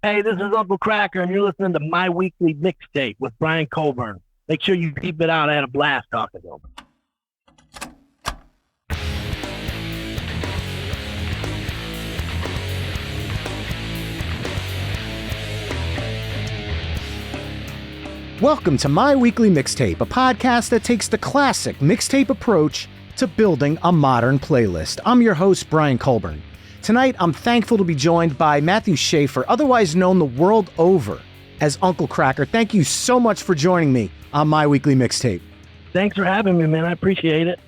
Hey, this is Uncle Kracker, and you're listening to My Weekly Mixtape with Brian Colburn. Make sure you keep it out. I had a blast talking to him. Welcome to My Weekly Mixtape, a podcast that takes the classic mixtape approach to building a modern playlist. I'm your host, Brian Colburn. Tonight, I'm thankful to be joined by Matthew Schaefer, otherwise known the world over as Uncle Kracker. Thank you so much for joining me on My Weekly Mixtape. Thanks for having me, man. I appreciate it.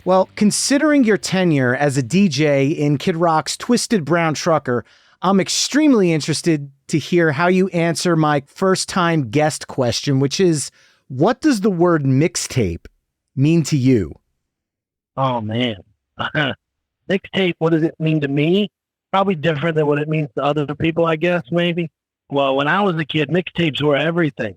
Well, considering your tenure as a DJ in Kid Rock's Twisted Brown Trucker, I'm extremely interested to hear how you answer my first-time guest question, which is, what does the word mixtape mean to you? Oh, man. Mixtape, what does it mean to me? Probably different than what it means to other people, I guess, maybe. Well, when I was a kid, mixtapes were everything.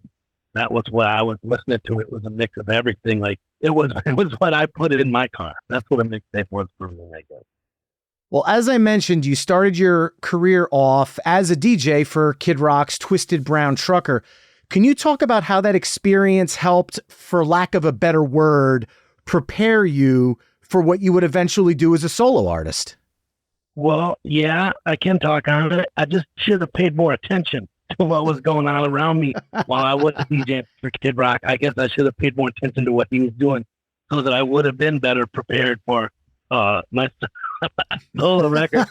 That was what I was listening to. It was a mix of everything. Like, it was what I put in my car. That's what a mixtape was for me, I guess. Well, as I mentioned, you started your career off as a DJ for Kid Rock's Twisted Brown Trucker. Can you talk about how that experience helped, for lack of a better word, prepare you for what you would eventually do as a solo artist? Well, yeah, I can talk on it. I just should have paid more attention to what was going on around me while I was DJing for Kid Rock. I guess I should have paid more attention to what he was doing so that I would have been better prepared for my solo record.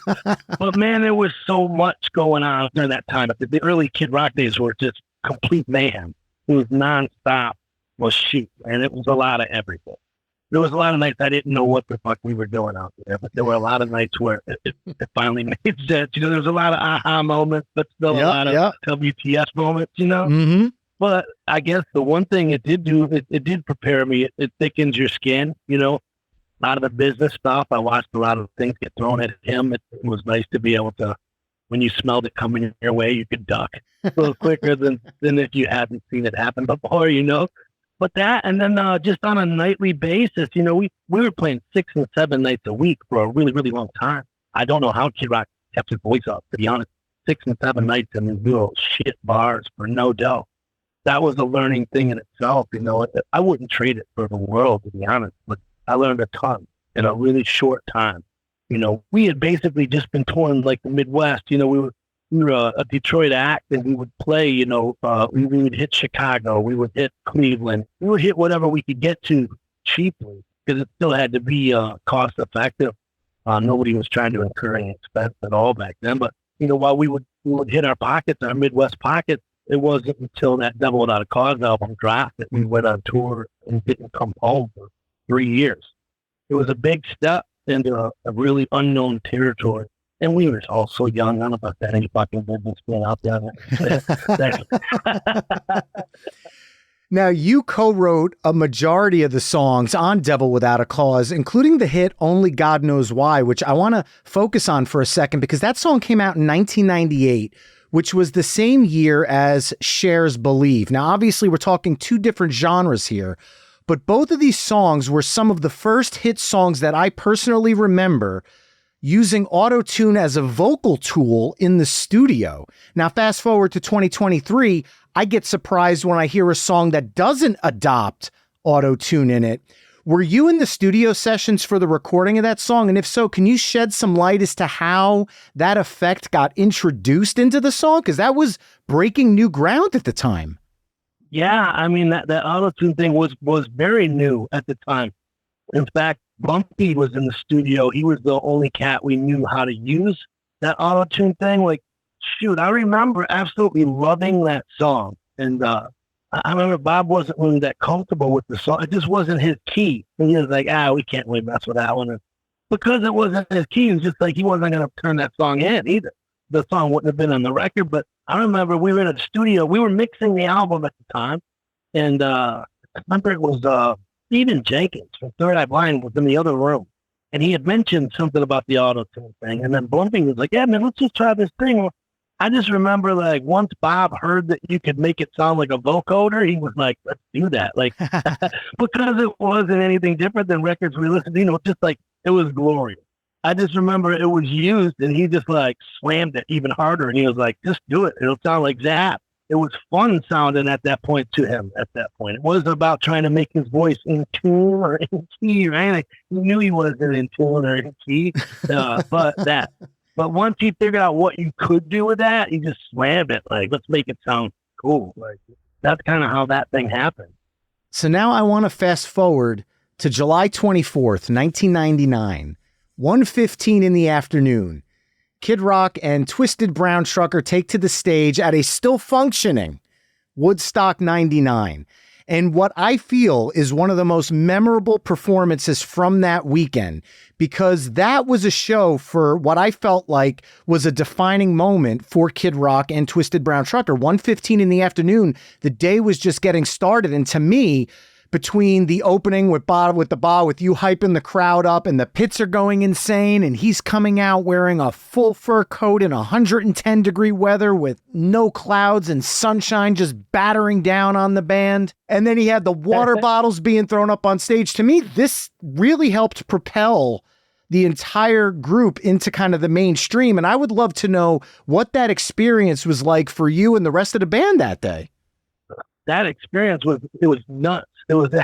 But man, there was so much going on during that time. The early Kid Rock days were just complete mayhem. It was nonstop. Well, shoot, and it was a lot of everything. There was a lot of nights I didn't know what the fuck we were doing out there, but there were a lot of nights where it finally made sense. You know, there was a lot of aha moments, but still a lot of WTS moments, you know? Mm-hmm. But I guess the one thing it did do, it did prepare me. It thickens your skin, you know? A lot of the business stuff. I watched a lot of things get thrown at him. It was nice to be able to, when you smelled it coming your way, you could duck a little quicker than if you hadn't seen it happen before, you know? But that, and then just on a nightly basis, you know, we were playing 6 and 7 nights a week for a really, really long time. I don't know how Kid Rock kept his voice up, to be honest. 6 and 7 nights in these little shit bars for no dough. That was a learning thing in itself, you know. I wouldn't trade it for the world, to be honest, but I learned a ton in a really short time. You know, we had basically just been touring like the Midwest. You know, we were a Detroit act, and we would play, you know, we would hit Chicago, we would hit Cleveland, we would hit whatever we could get to cheaply, because it still had to be cost effective. Nobody was trying to incur any expense at all back then. But, you know, while we would hit our pockets, our Midwest pockets, it wasn't until that Devil Without a Cause album dropped that we went on tour and didn't come home for 3 years. It was a big step into a really unknown territory. And we were all so young. I don't know about that. Any fucking business being out there. Now, you co-wrote a majority of the songs on Devil Without a Cause, including the hit Only God Knows Why, which I want to focus on for a second because that song came out in 1998, which was the same year as Cher's Believe. Now, obviously, we're talking two different genres here, but both of these songs were some of the first hit songs that I personally remember using auto-tune as a vocal tool in the studio. Now, fast forward to 2023, I get surprised when I hear a song that doesn't adopt auto-tune in it. Were you in the studio sessions for the recording of that song? And if so, can you shed some light as to how that effect got introduced into the song? Because that was breaking new ground at the time. Yeah, I mean, that auto-tune thing was very new at the time. In fact, Bumpy was in the studio. He was the only cat we knew how to use that auto-tune thing. Like, shoot, I remember absolutely loving that song. And I remember Bob wasn't really that comfortable with the song. It just wasn't his key. And he was like, we can't really mess with that one. And because it wasn't his key, it was just like he wasn't going to turn that song in either. The song wouldn't have been on the record. But I remember we were in a studio. We were mixing the album at the time. And I remember it was Stephen Jenkins from Third Eye Blind was in the other room. And he had mentioned something about the auto-tune thing. And then Blumping was like, yeah, man, let's just try this thing. I just remember, like, once Bob heard that you could make it sound like a vocoder, he was like, let's do that. Like, because it wasn't anything different than records we listened to, you know, just like, it was glorious. I just remember it was used and he just like slammed it even harder. And he was like, just do it. It'll sound like Zap. It was fun sounding at that point to him at that point. It wasn't about trying to make his voice in tune or in key or anything. He knew he wasn't in tune or in key. But once he figured out what you could do with that, he just slammed it. Like, let's make it sound cool. Like, that's kind of how that thing happened. So now I want to fast forward to July 24th, 1999, 1:15 in the afternoon. Kid Rock and Twisted Brown Trucker take to the stage at a still functioning Woodstock 99. And what I feel is one of the most memorable performances from that weekend, because that was a show for what I felt like was a defining moment for Kid Rock and Twisted Brown Trucker. 1:15 in the afternoon, the day was just getting started. And to me, between the opening with you hyping the crowd up and the pits are going insane and he's coming out wearing a full fur coat in 110-degree weather with no clouds and sunshine just battering down on the band. And then he had the water bottles being thrown up on stage. To me, this really helped propel the entire group into kind of the mainstream. And I would love to know what that experience was like for you and the rest of the band that day. That experience was nuts. It was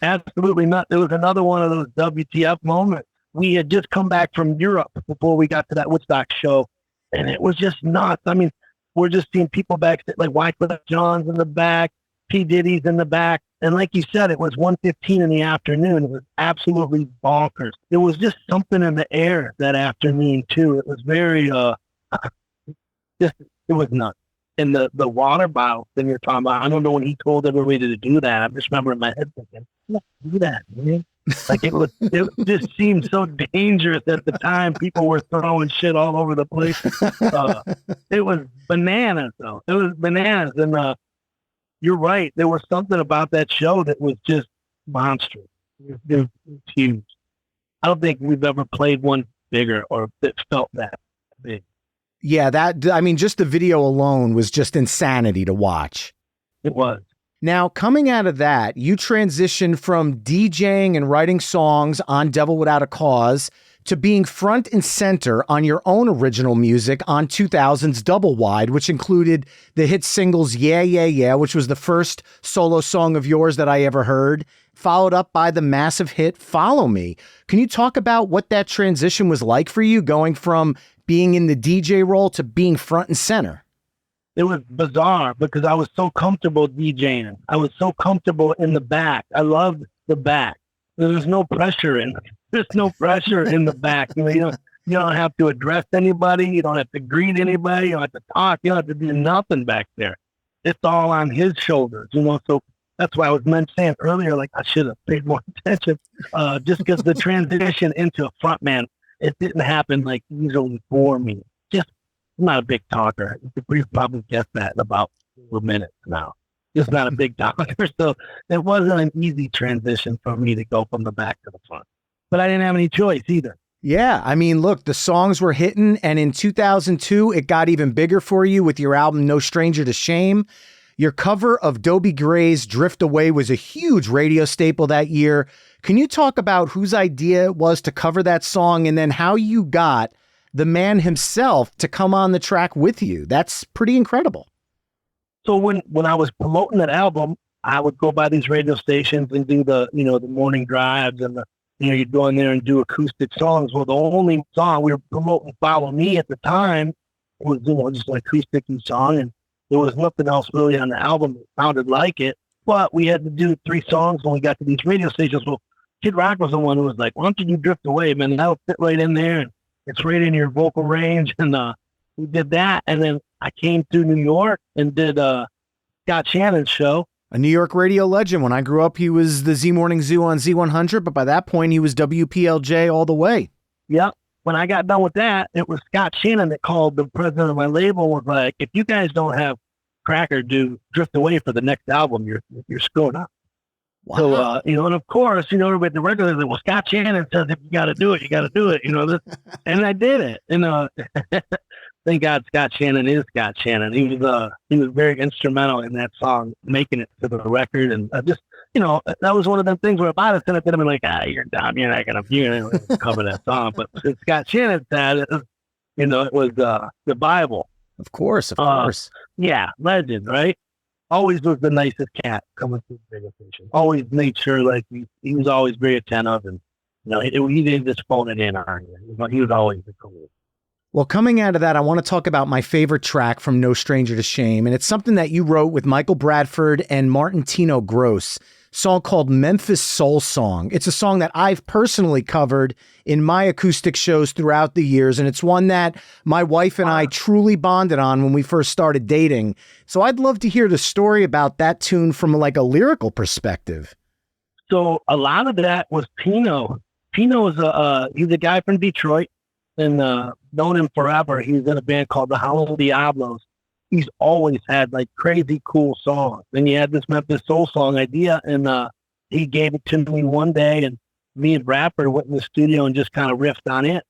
absolutely nuts. It was another one of those WTF moments. We had just come back from Europe before we got to that Woodstock show, and it was just nuts. I mean, we're just seeing people backstage, like Wyclef Jean's in the back, P. Diddy's in the back, and like you said, it was 1:15 in the afternoon. It was absolutely bonkers. There was just something in the air that afternoon too. It was very, it was nuts. And the water bottle thing you're talking about, I don't know when he told everybody to do that. I just remember in my head thinking, do that, man. Like it just seemed so dangerous at the time. People were throwing shit all over the place. It was bananas, though. It was bananas. And you're right. There was something about that show that was just monstrous. It was huge. I don't think we've ever played one bigger or that felt that big. Yeah, just the video alone was just insanity to watch. It was. Now, coming out of that, you transitioned from DJing and writing songs on Devil Without a Cause to being front and center on your own original music on 2000's Double Wide, which included the hit singles Yeah, Yeah, Yeah, which was the first solo song of yours that I ever heard, followed up by the massive hit Follow Me. Can you talk about what that transition was like for you, going from being in the DJ role to being front and center? It was bizarre because I was so comfortable DJing. I was so comfortable in the back. I loved the back. There's no pressure in the back. You don't have to address anybody. You don't have to greet anybody. You don't have to talk. You don't have to do nothing back there. It's all on his shoulders, So that's why I was saying earlier, like I should have paid more attention. Just because the transition into a front man, it didn't happen like easily for me. I'm not a big talker. You probably guessed that in about 4 minutes now. Just not a big talker. So it wasn't an easy transition for me to go from the back to the front. But I didn't have any choice either. Yeah, I mean, look, the songs were hitting, and in 2002, it got even bigger for you with your album No Stranger to Shame. Your cover of Dobie Gray's Drift Away was a huge radio staple that year. Can you talk about whose idea it was to cover that song, and then how you got the man himself to come on the track with you? That's pretty incredible. So when I was promoting that album, I would go by these radio stations and do the morning drives and you'd go in there and do acoustic songs. Well, the only song we were promoting, Follow Me at the time, was, just an acoustic song. And there was nothing else really on the album that sounded like it, but we had to do 3 songs when we got to these radio stations. Well, Kid Rock was the one who was like, why don't you Drift Away, man? That'll fit right in there. And it's right in your vocal range. And we did that. And then I came to New York and did Scott Shannon's show. A New York radio legend. When I grew up, he was the Z Morning Zoo on Z100, but by that point, he was WPLJ all the way. Yep. When I got done with that, it was Scott Shannon that called the president of my label and was like, if you guys don't have Kracker do Drift Away for the next album, you're screwing up. Wow. So, and of course, everybody at the record is like, well, Scott Shannon says if you got to do it, you got to do it, and I did it. Thank God Scott Shannon is Scott Shannon. He was very instrumental in that song, making it to the record. And that was one of them things where if I'd have said it, then I'd be like, you're dumb. You're not gonna cover that song. But since Scott Shannon said it, it was the Bible. Of course. Yeah, legend, right? Always was the nicest cat coming through the radio station. Always made sure, like, he was always very attentive, and he didn't just phone it in on you. He was always the coolest. Well, coming out of that, I want to talk about my favorite track from No Stranger to Shame, and it's something that you wrote with Michael Bradford and Martintino Gross, a song called Memphis Soul Song. It's a song that I've personally covered in my acoustic shows throughout the years, and it's one that my wife and I truly bonded on when we first started dating. So I'd love to hear the story about that tune from like a lyrical perspective. So a lot of that was Pino. Pino is he's a guy from Detroit, and known him forever. He's in a band called the Hollow Diablos. He's always had like crazy cool songs. And he had this Memphis Soul Song idea, and he gave it to me one day, and me and Bradford went in the studio and just kind of riffed on it.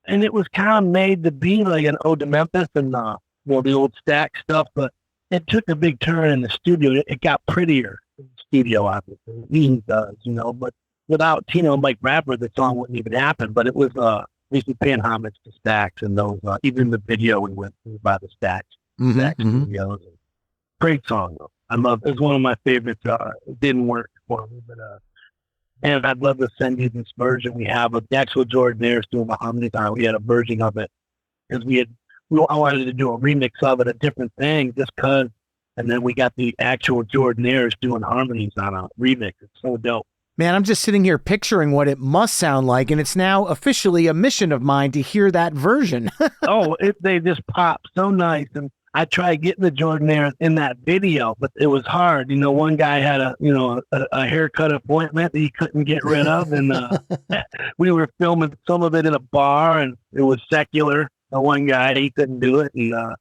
And it was kind of made to be like an ode to Memphis and the old Stack stuff, but it took a big turn in the studio. It got prettier in the studio, obviously. He does, but without Tino and Mike Bradford, the song wouldn't even happen. But it was basically paying homage to Stax and those, even the video we went through by the Stax videos. Great song, though. I love it. It's one of my favorites. It didn't work for me, but and I'd love to send you this version we have of the actual Jordan Ayers doing the harmonies on it. We had a version of it because I wanted to do a remix of it, a different thing, just because. And then we got the actual Jordan Ayers doing harmonies on a remix. It's so dope. Man, I'm just sitting here picturing what it must sound like, and it's now officially a mission of mine to hear that version. They just pop so nice. And I tried getting the Jordan Ayers in that video, but it was hard. One guy had a haircut appointment that he couldn't get rid of, and we were filming some of it in a bar, and it was secular. One guy, he couldn't do it, and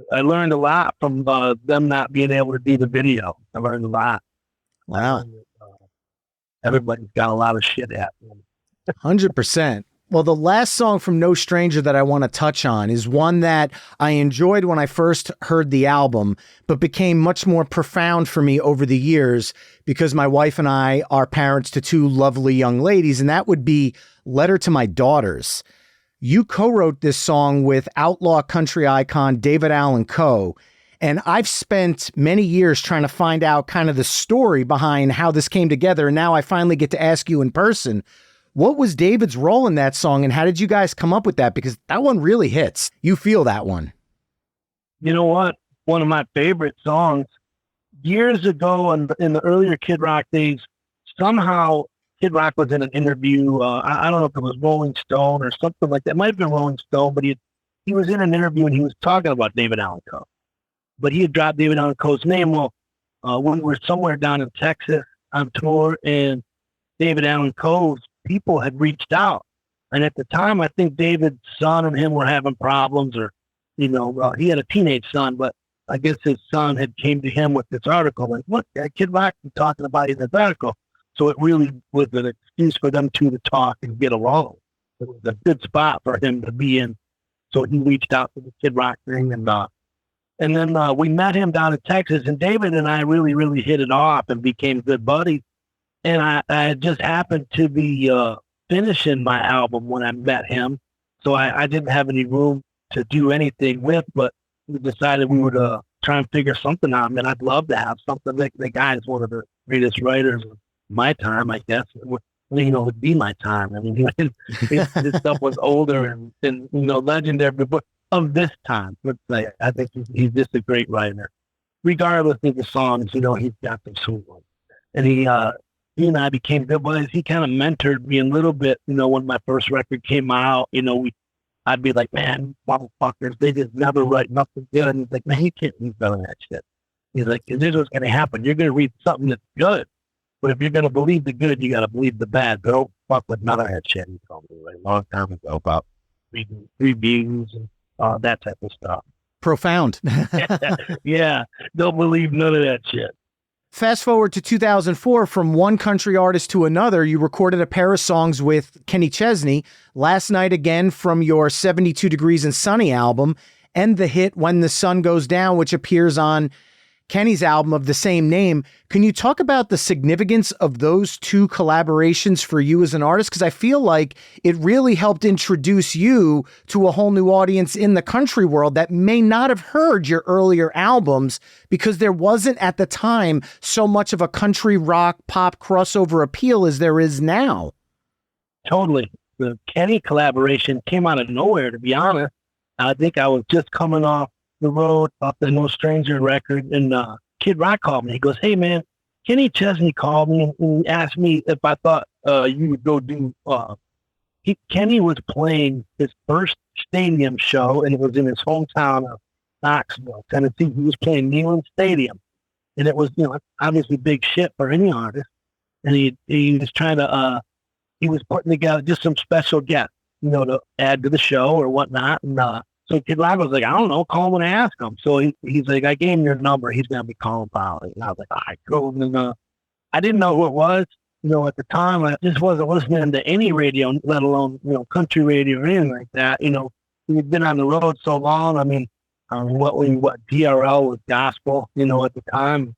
I learned a lot from them not being able to do the video. I learned a lot. Wow. Everybody's got a lot of shit at them. 100%. Well, the last song from No Stranger that I want to touch on is one that I enjoyed when I first heard the album, but became much more profound for me over the years because my wife and I are parents to two lovely young ladies, and that would be Letter to My Daughters. You co-wrote this song with outlaw country icon David Allan Coe. And I've spent many years trying to find out kind of the story behind how this came together. And now I finally get to ask you in person, what was David's role in that song? And how did you guys come up with that? Because that one really hits. You feel that one. You know what? One of my favorite songs. Years ago in the earlier Kid Rock days, somehow Kid Rock was in an interview. I don't know if it was Rolling Stone or something like that. It might have been Rolling Stone, but he was in an interview and he was talking about David Allan Coe. But he had dropped David Allan Coe's name. Well, when we were somewhere down in Texas on tour, and David Allan Coe's people had reached out. And at the time, I think David's son and him were having problems, or, he had a teenage son, but I guess his son had came to him with this article. Like, look, Kid Rock was talking about you in this article. So it really was an excuse for them two to talk and get along. It was a good spot for him to be in. So he reached out to the Kid Rock thing, and then we met him down in Texas, and David and I really, really hit it off and became good buddies. And I just happened to be finishing my album when I met him. So I didn't have any room to do anything with, but we decided we would try and figure something out. And I'd love to have something. The guy is one of the greatest writers of my time, I guess. It'd be my time. I mean, his stuff was older and legendary, but of this time, let's say. I think he's just a great writer. Regardless of the songs, he's got some sweet ones. And he and I became good buddies. He kind of mentored me a little bit, when my first record came out. I'd be like, man, motherfuckers, they just never write nothing good. And he's like, man, you can't read better than that shit. He's like, this is what's going to happen. You're going to read something that's good. But if you're going to believe the good, you got to believe the bad. But don't fuck with none of that shit. He told me a long time ago about reading reviews and that type of stuff. Profound. Yeah. Don't believe none of that shit. Fast forward to 2004, from one country artist to another, you recorded a pair of songs with Kenny Chesney, Last Night Again from your 72 Degrees and Sunny album, and the hit When the Sun Goes Down, which appears on Kenny's album of the same name. Can you talk about the significance of those two collaborations for you as an artist? Because I feel like it really helped introduce you to a whole new audience in the country world that may not have heard your earlier albums because there wasn't at the time so much of a country rock pop crossover appeal as there is now. Totally. The Kenny collaboration came out of nowhere, to be honest. I think I was just coming off the road off the No Stranger record, and Kid Rock called me. He goes, "Hey man, Kenny Chesney called me and he asked me if I thought you would go do." Kenny was playing his first stadium show, and it was in his hometown of Knoxville, Tennessee. He was playing Neyland Stadium, and it was obviously big shit for any artist. And he was trying to he was putting together just some special guests, to add to the show or whatnot, and so Kid Rock was like, "I don't know, call him and ask him." So he's like, "I gave him your number. He's going to be calling probably." And I was like, "All right, cool." And I didn't know who it was. At the time, I just wasn't listening to any radio, let alone, country radio or anything like that. We'd been on the road so long. I mean, what DRL was gospel, at the time.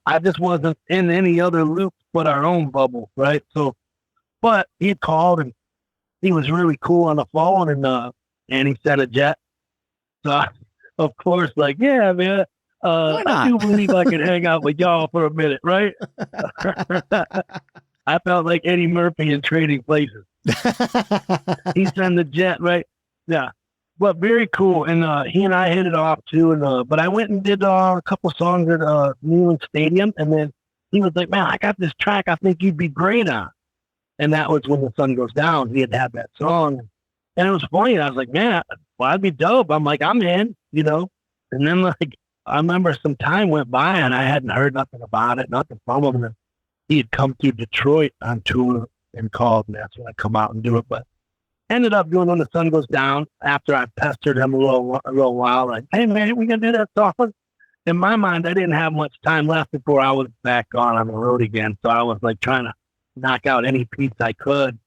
I just wasn't in any other loop but our own bubble, right? So, but he had called and he was really cool on the phone, and he sent a jet. So, of course, like, yeah, man, I do believe I could hang out with y'all for a minute, right? I felt like Eddie Murphy in Trading Places. He sent the jet, right? Yeah. But very cool. And he and I hit it off too. But I went and did a couple songs at Neyland Stadium. And then he was like, "Man, I got this track I think you'd be great on." And that was When the Sun Goes Down. He had that song. And it was funny. I was like, "Man, well, I'd be dope." I'm like, "I'm in," And then I remember some time went by and I hadn't heard nothing about it, nothing from him. And he had come through Detroit on tour and called, and that's when I come out and do it. But ended up doing When the Sun Goes Down after I pestered him a little while. Like, "Hey man, we gonna do that song?" In my mind, I didn't have much time left before I was back on the road again. So I was like trying to knock out any piece I could,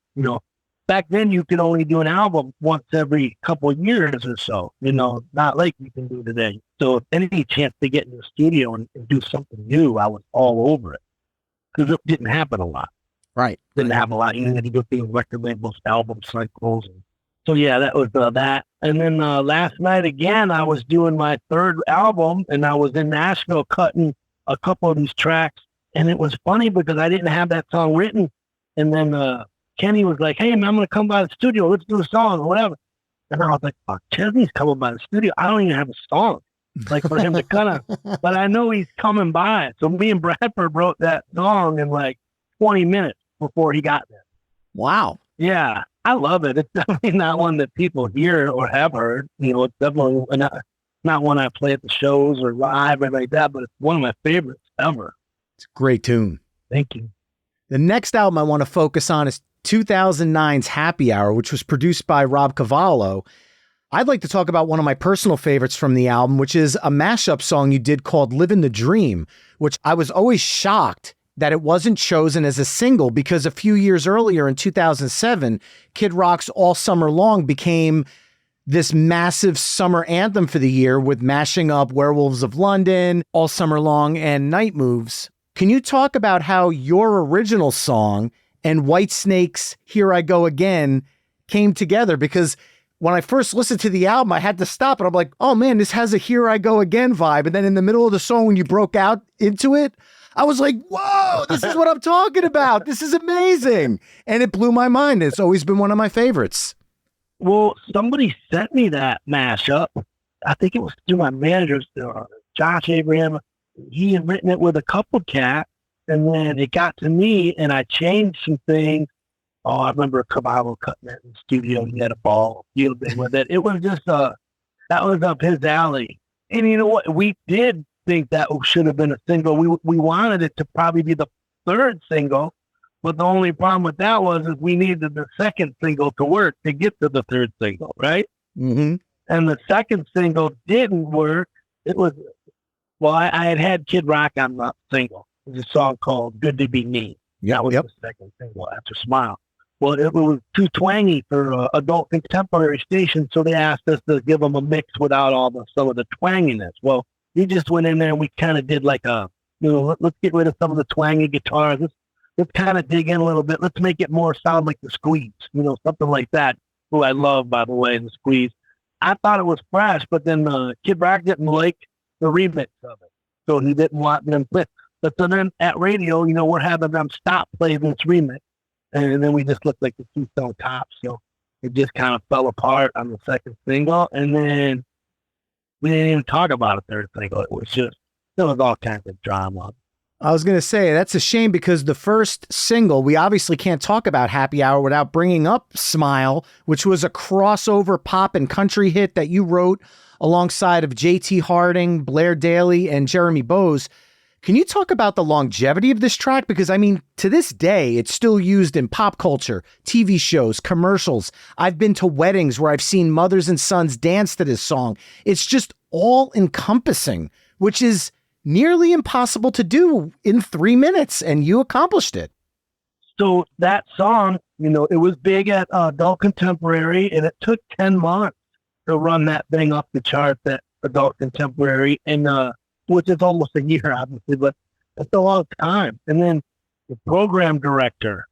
Back then, you could only do an album once every couple of years or so, not like you can do today. So if any chance to get in the studio and do something new, I was all over it because it didn't happen a lot. Right. Didn't happen a lot. You had to go through record labels, album cycles. So yeah, that was that. And then last night again, I was doing my third album and I was in Nashville cutting a couple of these tracks. And it was funny because I didn't have that song written. And then Kenny was like, "Hey, man, I'm going to come by the studio. Let's do a song or whatever." And I was like, "Oh, Chesney's coming by the studio. I don't even have a song like for him to cut on." But I know he's coming by. So me and Bradford wrote that song in like 20 minutes before he got there. Wow. Yeah, I love it. It's definitely not one that people hear or have heard. It's definitely not one I play at the shows or live or like that, but it's one of my favorites ever. It's a great tune. Thank you. The next album I want to focus on is 2009's Happy Hour, which was produced by Rob Cavallo. I'd like to talk about one of my personal favorites from the album, which is a mashup song you did called Livin' the Dream, which I was always shocked that it wasn't chosen as a single because a few years earlier in 2007, Kid Rock's All Summer Long became this massive summer anthem for the year with mashing up Werewolves of London, All Summer Long, and Night Moves. Can you talk about how your original song and Whitesnake's Here I Go Again came together? Because when I first listened to the album, I had to stop and I'm like, "Oh man, this has a Here I Go Again vibe." And then in the middle of the song, when you broke out into it, I was like, "Whoa, this is what I'm talking about. This is amazing." And it blew my mind. It's always been one of my favorites. Well, somebody sent me that mashup. I think it was through my manager, Josh Abraham. He had written it with a couple cats. And then it got to me, and I changed some things. Oh, I remember Caballo cutting it in the studio. He had a ball deal with it. It was just that was up his alley. And you know what? We did think that should have been a single. We wanted it to probably be the third single, but the only problem with that was is we needed the second single to work to get to the third single, right? Mm-hmm. And the second single didn't work. It was I had Kid Rock on the single. There's a song called Good to Be Me. That was the second single after Smile. Well, it was too twangy for adult contemporary stations, so they asked us to give them a mix without some of the twanginess. Well, we just went in there and we kind of did like let's get rid of some of the twangy guitars. Let's kind of dig in a little bit. Let's make it more sound like the Squeeze, something like that. Who I love, by the way, the Squeeze. I thought it was fresh, but then Kid Rock didn't like the remix of it, so he didn't want them to. But so then at radio, we're having them stop playing this remix, and then we just looked like the Two Stone Cops. So it just kind of fell apart on the second single, and then we didn't even talk about a third single. There was all kinds of drama. I was going to say, that's a shame because the first single, we obviously can't talk about Happy Hour without bringing up Smile, which was a crossover pop and country hit that you wrote alongside of J.T. Harding, Blair Daly, and Jeremy Bowes. Can you talk about the longevity of this track? Because, I mean, to this day, it's still used in pop culture, TV shows, commercials. I've been to weddings where I've seen mothers and sons dance to this song. It's just all encompassing, which is nearly impossible to do in 3 minutes, and you accomplished it. So that song, it was big at Adult Contemporary, and it took 10 months to run that thing off the charts at Adult Contemporary, and which is almost a year, obviously, but it's a long time. And then the program director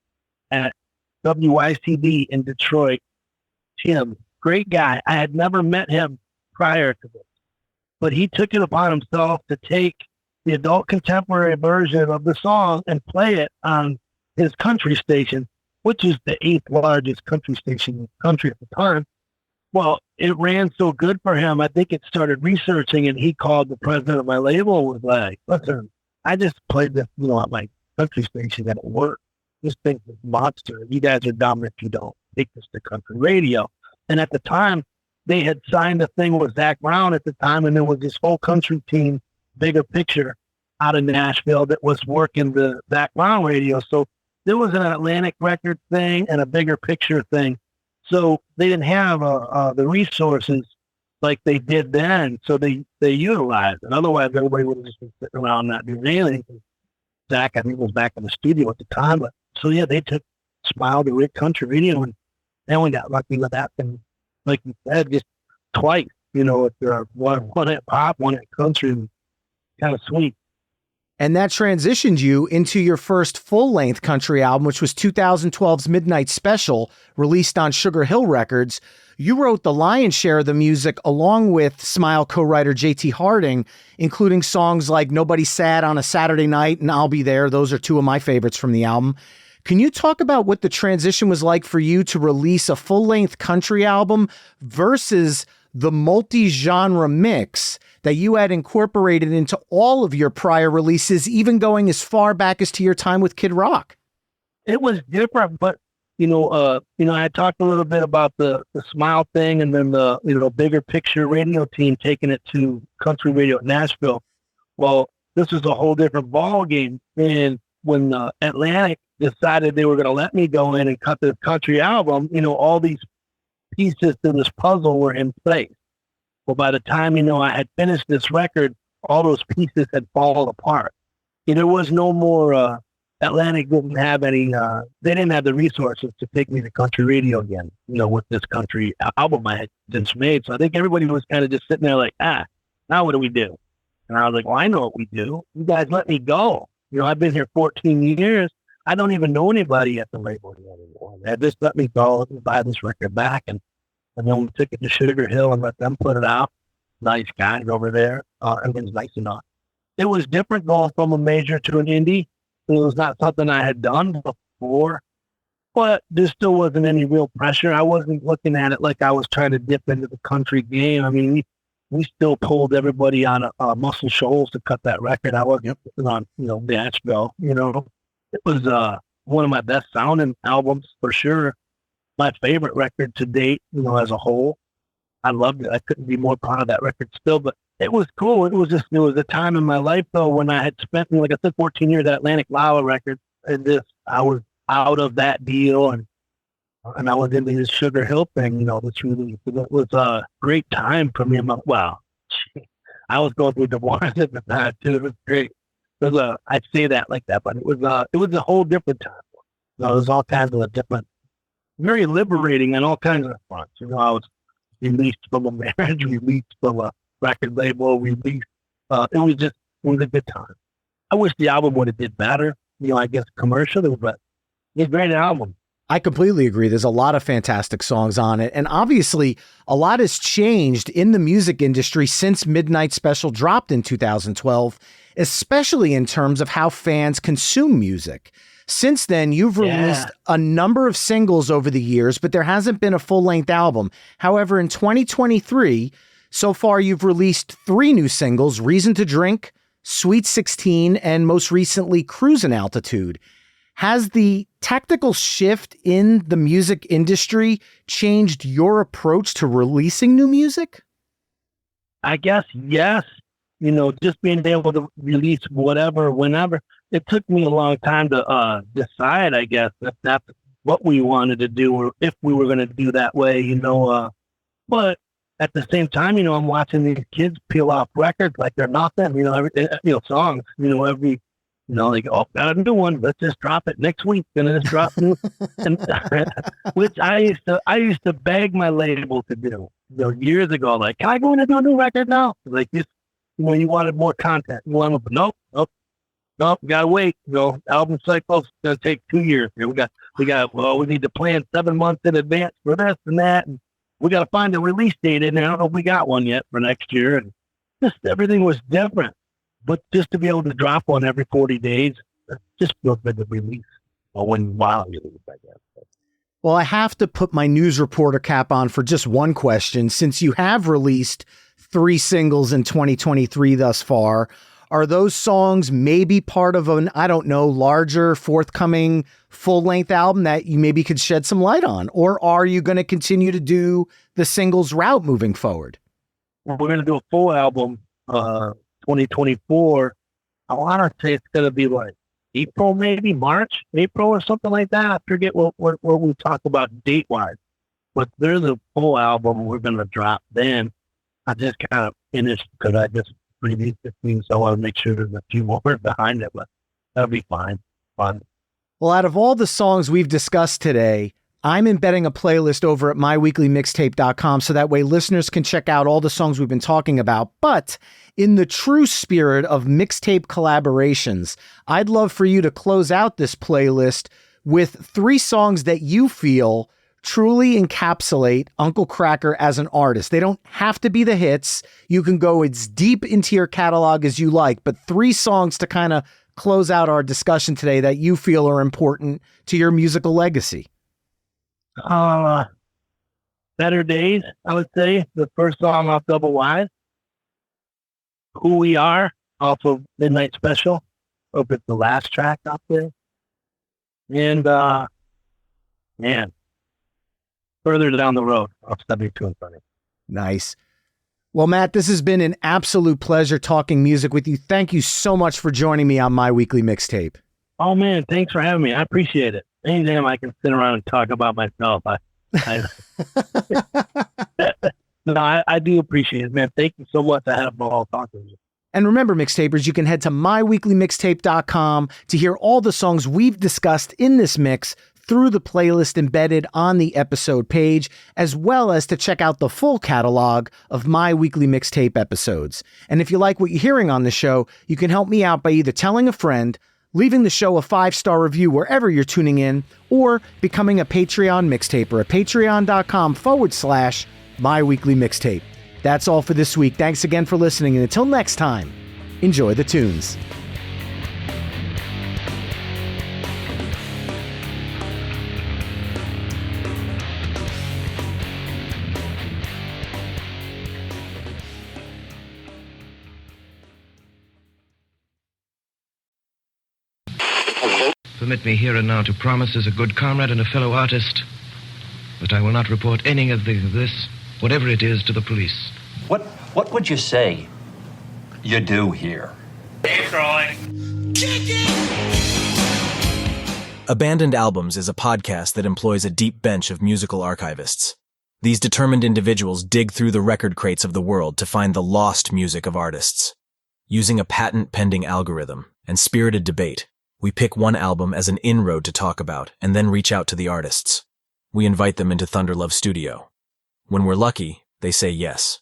at WYCD in Detroit, Tim, great guy. I had never met him prior to this, but he took it upon himself to take the adult contemporary version of the song and play it on his country station, which is the 8th largest country station in the country at the time. Well, it ran so good for him, I think it started researching, and he called the president of my label and was like, listen, I just played this, at my country station and it worked. This thing's a monster. You guys are dumb if you don't take this to country radio. And at the time, they had signed a thing with Zach Brown at the time, and there was this whole country team, Bigger Picture, out of Nashville that was working the Zach Brown radio. So there was an Atlantic record thing and a Bigger Picture thing. So they didn't have the resources like they did then. So they utilized it. Otherwise, everybody would have just been sitting around not doing anything. Zach, I think, was back in the studio at the time. But so, yeah, they took Smile to Rick Country Radio, and then we got lucky with that thing. Like you said, just twice, if there one at pop, one at country, kind of sweet. And that transitioned you into your first full-length country album, which was 2012's Midnight Special, released on Sugar Hill Records. You wrote the lion's share of the music along with Smile co-writer J.T. Harding, including songs like Nobody's Sad on a Saturday Night and I'll Be There. Those are two of my favorites from the album. Can you talk about what the transition was like for you to release a full-length country album versus the multi-genre mix that you had incorporated into all of your prior releases, even going as far back as to your time with Kid Rock? It was different, but I talked a little bit about the Smile thing, and then the Bigger Picture radio team taking it to country radio at Nashville. Well, this is a whole different ball game. And when Atlantic decided they were going to let me go in and cut the country album, all these pieces to this puzzle were in place. Well, by the time, I had finished this record, all those pieces had fallen apart. There was no more, Atlantic didn't have any, they didn't have the resources to take me to country radio again, with this country album I had just made. So I think everybody was kind of just sitting there like, now what do we do? And I was like, well, I know what we do. You guys let me go. I've been here 14 years. I don't even know anybody at the label anymore. They just let me go. Let me buy this record back. And then we took it to Sugar Hill and let them put it out. Nice guys over there. Everything's nice enough. It was different going from a major to an indie. It was not something I had done before, but there still wasn't any real pressure. I wasn't looking at it like I was trying to dip into the country game. I mean, we still pulled everybody on Muscle Shoals to cut that record. I wasn't on, Nashville. It was one of my best sounding albums for sure. My favorite record to date, as a whole. I loved it. I couldn't be more proud of that record still, but it was cool. It was a time in my life though when I had spent, like I said, 14 years at Atlantic Lava Records, and I was out of that deal and I was into this Sugar Hill thing, this really, it was a great time for me. I was going through divorce at the time too. It was great. I'd say that like that, but it was a whole different time. It was all kinds of different, very liberating on all kinds of fronts. I was released from a marriage, released from a record label, released it was a good time. I wish the album would have did better. I guess commercially, but it's a great album. I completely agree. There's a lot of fantastic songs on it. And obviously, a lot has changed in the music industry since Midnight Special dropped in 2012, especially in terms of how fans consume music. Since then, you've released a number of singles over the years, but there hasn't been a full-length album. However, in 2023, so far you've released 3 new singles, Reason to Drink, Sweet 16, and most recently, Crusin Altitude. Has the tactical shift in the music industry changed your approach to releasing new music? I guess, yes. Just being able to release whatever, whenever. It took me a long time to decide, I guess, if that's what we wanted to do or if we were going to do that way, But at the same time, I'm watching these kids peel off records like they're nothing, songs, every like, oh, got a new one. Let's just drop it next week. Gonna just drop new, and, which I used to beg my label to do, years ago. Like, can I go in and do a new record now? Like this, you wanted more content. You wanted, nope, gotta wait. Album cycle's gonna take 2 years. We need to plan 7 months in advance for this and that, and we got to find a release date. And I don't know if we got one yet for next year. And just everything was different. But just to be able to drop one every 40 days, just feels like a release. While you release, I guess. Well, I have to put my news reporter cap on for just one question. Since you have released 3 singles in 2023 thus far, are those songs maybe part of an, larger forthcoming full-length album that you maybe could shed some light on? Or are you going to continue to do the singles route moving forward? We're going to do a full album, 2024. I want to say it's going to be like April, maybe April or something like that. I forget what we talk about date-wise. But there's a full album we're going to drop then. I just kind of finished because I just released it, so I want to make sure there's a few more behind it, but that'll be fun. Well, out of all the songs we've discussed today, I'm embedding a playlist over at myweeklymixtape.com so that way listeners can check out all the songs we've been talking about. But in the true spirit of mixtape collaborations, I'd love for you to close out this playlist with 3 songs that you feel truly encapsulate Uncle Kracker as an artist. They don't have to be the hits. You can go as deep into your catalog as you like, but 3 songs to kind of close out our discussion today that you feel are important to your musical legacy. Better Days, I would say. The first song off Double Wide. Who We Are off of Midnight Special. Hope it's the last track up there. And, Further Down the Road off 72 and Funny. Nice. Well, Matt, this has been an absolute pleasure talking music with you. Thank you so much for joining me on My Weekly Mixtape. Oh, man, thanks for having me. I appreciate it. Anytime I can sit around and talk about myself, I do appreciate it, man. Thank you so much. I had a ball talking to you. And remember, mixtapers, you can head to myweeklymixtape.com to hear all the songs we've discussed in this mix through the playlist embedded on the episode page, as well as to check out the full catalog of My Weekly Mixtape episodes. And if you like what you're hearing on the show, you can help me out by either telling a friend, leaving the show a 5-star review wherever you're tuning in, or becoming a Patreon mixtaper at patreon.com/My Weekly Mixtape. That's all for this week. Thanks again for listening, and until next time, enjoy the tunes. Permit me here and now to promise as a good comrade and a fellow artist that I will not report any of this, whatever it is, to the police. What would you say you do here? Keep rolling. Abandoned Albums is a podcast that employs a deep bench of musical archivists. These determined individuals dig through the record crates of the world to find the lost music of artists. Using a patent-pending algorithm and spirited debate, we pick one album as an inroad to talk about and then reach out to the artists. We invite them into Thunderlove Studio. When we're lucky, they say yes.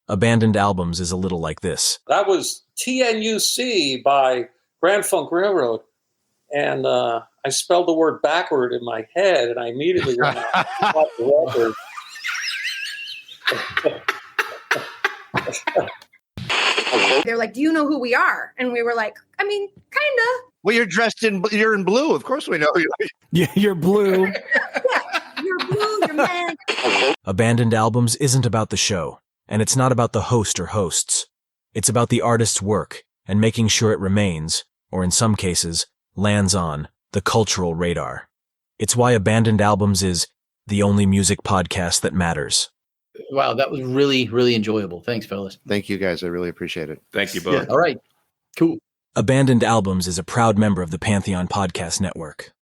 Abandoned Albums is a little like this. That was TNUC by Grand Funk Railroad. And I spelled the word backward in my head, and I immediately went out and bought the record. They're like, do you know who we are? And we were like, I mean, kind of. Well, you're in blue. Of course we know you. Yeah, you're blue. Yeah, you're blue, you're mad. Abandoned Albums isn't about the show, and it's not about the host or hosts. It's about the artist's work and making sure it remains, or in some cases, lands on, the cultural radar. It's why Abandoned Albums is the only music podcast that matters. Wow, that was really, really enjoyable. Thanks, fellas. Thank you, guys. I really appreciate it. Thank you both. All right, cool. Abandoned Albums is a proud member of the Pantheon Podcast Network.